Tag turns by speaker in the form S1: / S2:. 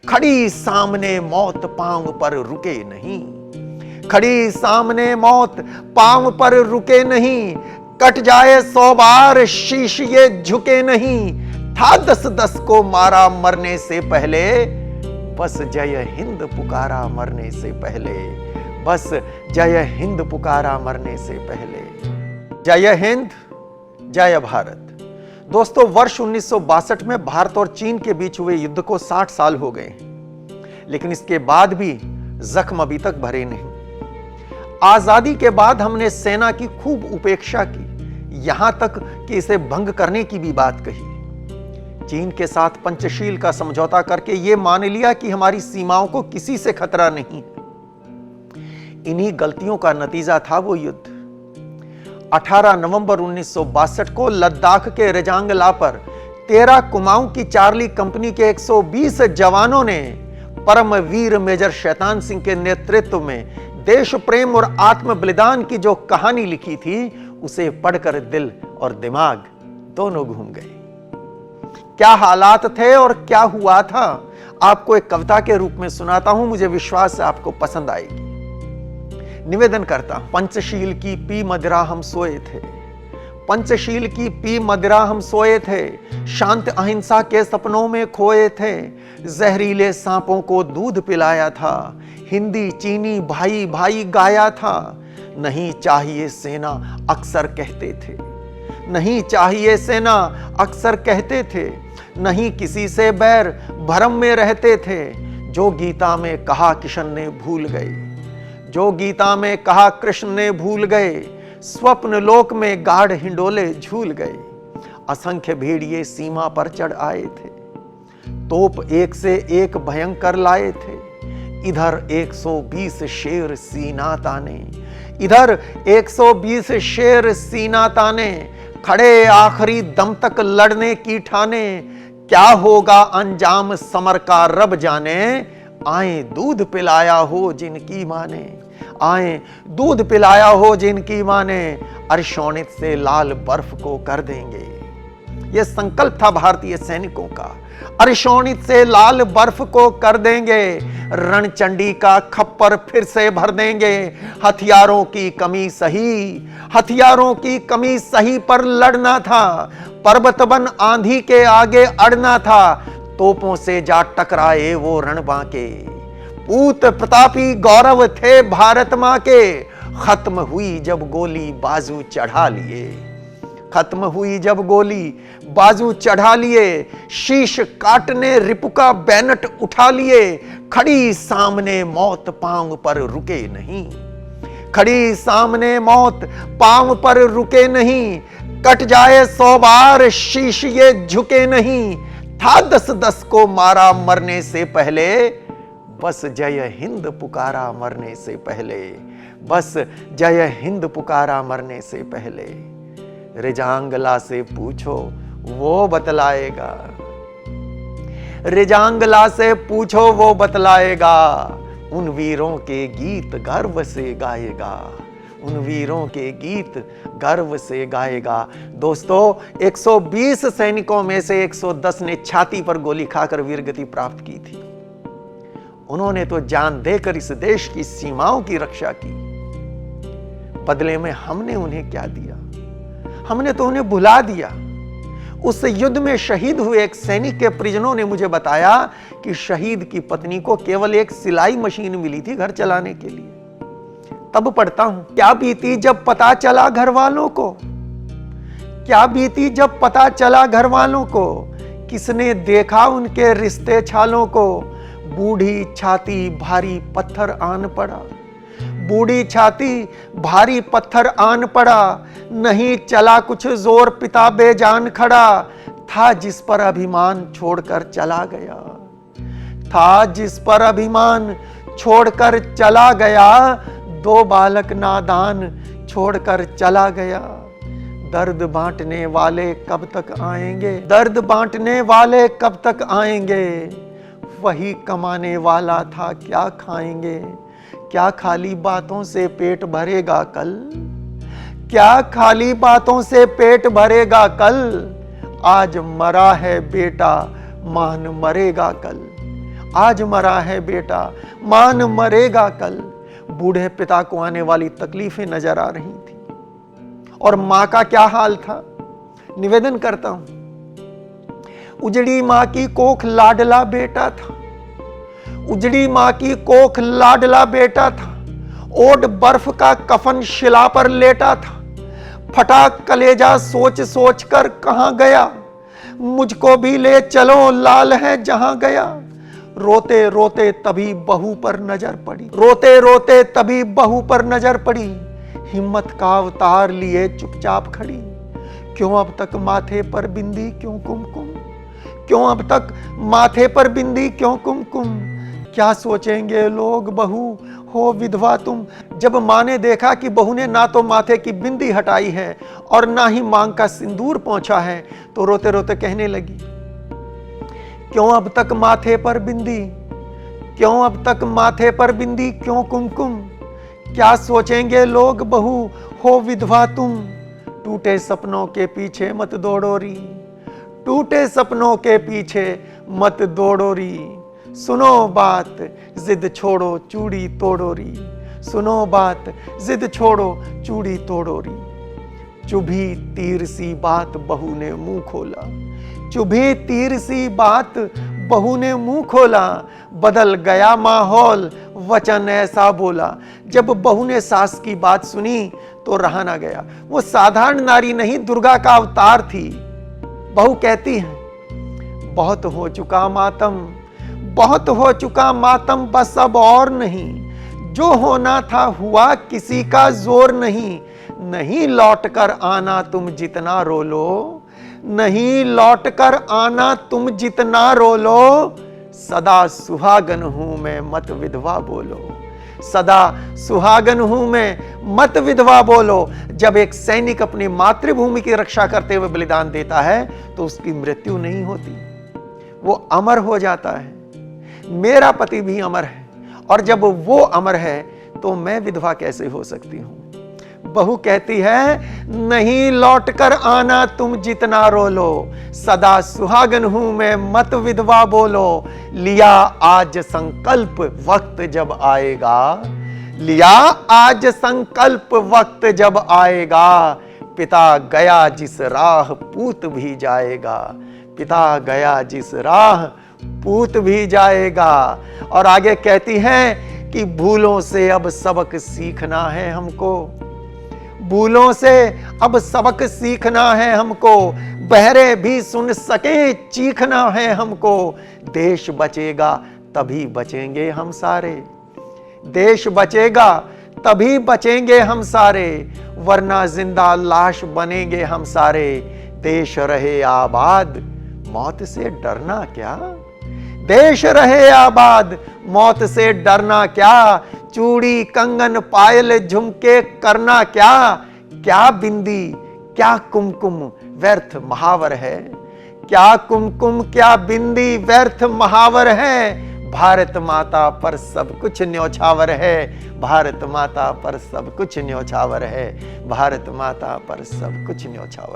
S1: खड़ी सामने मौत पांव पर रुके नहीं, खड़ी सामने मौत पांव पर रुके नहीं, कट जाए 100 बार शीश ये झुके नहीं, था 10-10 को मारा मरने से पहले, बस जय हिंद पुकारा मरने से पहले, बस जय हिंद पुकारा मरने से पहले। जय हिंद, जय भारत। दोस्तों, वर्ष 1962 में भारत और चीन के बीच हुए युद्ध को 60 साल हो गए, लेकिन इसके बाद भी जख्म अभी तक भरे नहीं। आजादी के बाद हमने सेना की खूब उपेक्षा की, यहां तक कि इसे भंग करने की भी बात कही। चीन के साथ पंचशील का समझौता करके यह मान लिया कि हमारी सीमाओं को किसी से खतरा नहीं है। इन्हीं गलतियों का नतीजा था वो युद्ध। 18 नवंबर 1962 को लद्दाख के रेजांगला पर 13 कुमाऊं की चार्ली कंपनी के 120 जवानों ने परमवीर मेजर शैतान सिंह के नेतृत्व में देश प्रेम और आत्म बलिदान की जो कहानी लिखी थी, उसे पढ़कर दिल और दिमाग दोनों घूम गए। क्या हालात थे और क्या हुआ था, आपको एक कविता के रूप में सुनाता हूं, मुझे विश्वास है आपको पसंद आएगी। निवेदन करता हूं। पंचशील की पी मदिरा हम सोए थे, पंचशील की पी मदिरा हम सोए थे, शांत अहिंसा के सपनों में खोए थे, जहरीले सांपों को दूध पिलाया था, हिंदी चीनी भाई भाई गाया था। नहीं चाहिए सेना अक्सर कहते थे, नहीं चाहिए सेना अक्सर कहते थे, नहीं किसी से बैर भरम में रहते थे, जो गीता में कहा किशन ने भूल गए, जो गीता में कहा कृष्ण ने भूल गए, स्वप्न लोक में गाढ़ हिंडोले झूल गए। असंख्य भेड़िए सीमा पर चढ़ आए थे, तोप एक से एक भयंकर लाए थे, इधर 120 शेर सीना ताने, इधर 120 शेर सीना ताने, खड़े आखिरी दम तक लड़ने की ठाने, क्या होगा अंजाम समर का रब जाने, आए दूध पिलाया हो जिनकी माने, आए दूध पिलाया हो जिनकी माने, अर्शोणित से लाल बर्फ को कर देंगे। यह संकल्प था भारतीय सैनिकों का, अर्शोणित से लाल बर्फ को कर देंगे, रणचंडी का खप्पर फिर से भर देंगे, हथियारों की कमी सही, हथियारों की कमी सही पर लड़ना था, पर्वत बन आंधी के आगे अड़ना था, तोपों से जा टकराए वो रण बांके, पूत प्रतापी गौरव थे भारत मां के, खत्म हुई जब गोली बाजू चढ़ा लिए, खत्म हुई जब गोली बाजू चढ़ा लिए, शीश काटने रिपु का बैनट उठा लिए, खड़ी सामने मौत पांव पर रुके नहीं, खड़ी सामने मौत पांव पर रुके नहीं, कट जाए 100 बार शीश ये झुके नहीं, था 10-10 को मारा मरने से पहले, बस जय हिंद पुकारा मरने से पहले, बस जय हिंद पुकारा मरने से पहले। रेजांगला से पूछो वो बतलाएगा, रेजांगला से पूछो वो बतलाएगा, उन वीरों के गीत गर्व से गाएगा, उन वीरों के गीत गर्व से गाएगा। दोस्तों, 120 सैनिकों में से 110 ने छाती पर गोली खाकर वीरगति प्राप्त की थी। उन्होंने तो जान देकर इस देश की सीमाओं की रक्षा की। बदले में हमने उन्हें क्या दिया? हमने तो उन्हें भुला दिया। उस युद्ध में शहीद हुए एक सैनिक के परिजनों ने मुझे बताया कि शहीद की पत्नी को केवल एक सिलाई मशीन मिली थी घर चलाने के लिए। तब पढ़ता हूं, क्या बीती जब पता चला घर वालों को, क्या बीती जब पता चला घर वालों को, किसने देखा उनके रिश्ते छालों को, बूढ़ी छाती भारी पत्थर आन पड़ा, बूढ़ी छाती भारी पत्थर आन पड़ा, नहीं चला कुछ जोर पिता बेजान खड़ा, था जिस पर अभिमान छोड़कर चला गया, था जिस पर अभिमान छोड़कर चला गया, 2 बालक नादान छोड़कर चला गया। दर्द बांटने वाले कब तक आएंगे, दर्द बांटने वाले कब तक आएंगे, वही कमाने वाला था क्या खाएंगे, क्या खाली बातों से पेट भरेगा कल, क्या खाली बातों से पेट भरेगा कल, आज मरा है बेटा मान मरेगा कल, आज मरा है बेटा, मान मरेगा कल। बूढ़े पिता को आने वाली तकलीफें नजर आ रही थी। और मां का क्या हाल था, निवेदन करता हूं। उजड़ी मां की कोख लाडला बेटा था, उजड़ी मां की कोख लाडला बेटा था। ओट बर्फ का कफन शिला पर लेटा था। फटा कलेजा सोच सोच कर कहां गया, मुझको भी ले चलो लाल है जहां गया। रोते रोते तभी बहू पर नजर पड़ी, रोते रोते तभी बहू पर नजर पड़ी। हिम्मत का अवतार लिए चुपचाप खड़ी। क्यों अब तक माथे पर बिंदी, क्यों कुमकुम, क्यों अब तक माथे पर बिंदी, क्यों कुमकुम। क्या सोचेंगे लोग बहू हो विधवा तुम। जब मां ने देखा कि बहू ने ना तो माथे की बिंदी हटाई है और ना ही मांग का सिंदूर पोंछा है, तो रोते रोते कहने लगी, क्यों अब तक माथे पर बिंदी, क्यों अब तक माथे पर बिंदी, क्यों कुमकुम। क्या सोचेंगे लोग बहू हो विधवा तुम। टूटे सपनों के पीछे मत दौड़ो री, टूटे सपनों के पीछे मत दौड़ो री। सुनो बात जिद छोड़ो चूड़ी तोड़ो री, सुनो बात जिद छोड़ो चूड़ी तोड़ो री। चुभी तीर सी बात बहू ने मुंह खोला, चुभी तीर सी बात बहू ने मुंह खोला। बदल गया माहौल वचन ऐसा बोला। जब बहू ने सास की बात सुनी तो रहा ना गया। वो साधारण नारी नहीं, दुर्गा का अवतार थी। बहू कहती है, बहुत हो चुका मातम, बहुत हो चुका मातम, बस अब और नहीं। जो होना था हुआ, किसी का जोर नहीं। नहीं लौट कर आना तुम जितना रो लो, नहीं लौट कर आना तुम जितना रो लो। सदा सुहागन हूं मैं मत विधवा बोलो, सदा सुहागन हूं मैं मत विधवा बोलो। जब एक सैनिक अपनी मातृभूमि की रक्षा करते हुए बलिदान देता है तो उसकी मृत्यु नहीं होती, वो अमर हो जाता है। मेरा पति भी अमर है, और जब वो अमर है तो मैं विधवा कैसे हो सकती हूं। बहू कहती है, नहीं लौट कर आना तुम जितना रो लो, सदा सुहागन हूं मैं मत विधवा बोलो। लिया आज संकल्प वक्त जब आएगा, लिया आज संकल्प वक्त जब आएगा। पिता गया जिस राह पूत भी जाएगा, पिता गया जिस राह पूत भी जाएगा। और आगे कहती हैं कि भूलों से अब सबक सीखना है हमको, भूलों से अब सबक सीखना है हमको। बहरे भी सुन सके चीखना है हमको। देश बचेगा तभी बचेंगे हम सारे, देश बचेगा तभी बचेंगे हम सारे, वरना जिंदा लाश बनेंगे हम सारे। देश रहे आबाद मौत से डरना क्या, देश रहे आबाद मौत से डरना क्या। चूड़ी कंगन पायल झुमके करना क्या, क्या बिंदी क्या कुमकुम व्यर्थ महावर है, क्या कुमकुम क्या बिंदी व्यर्थ महावर है। भारत माता पर सब कुछ न्योछावर है, भारत माता पर सब कुछ न्योछावर है, भारत माता पर सब कुछ न्योछावर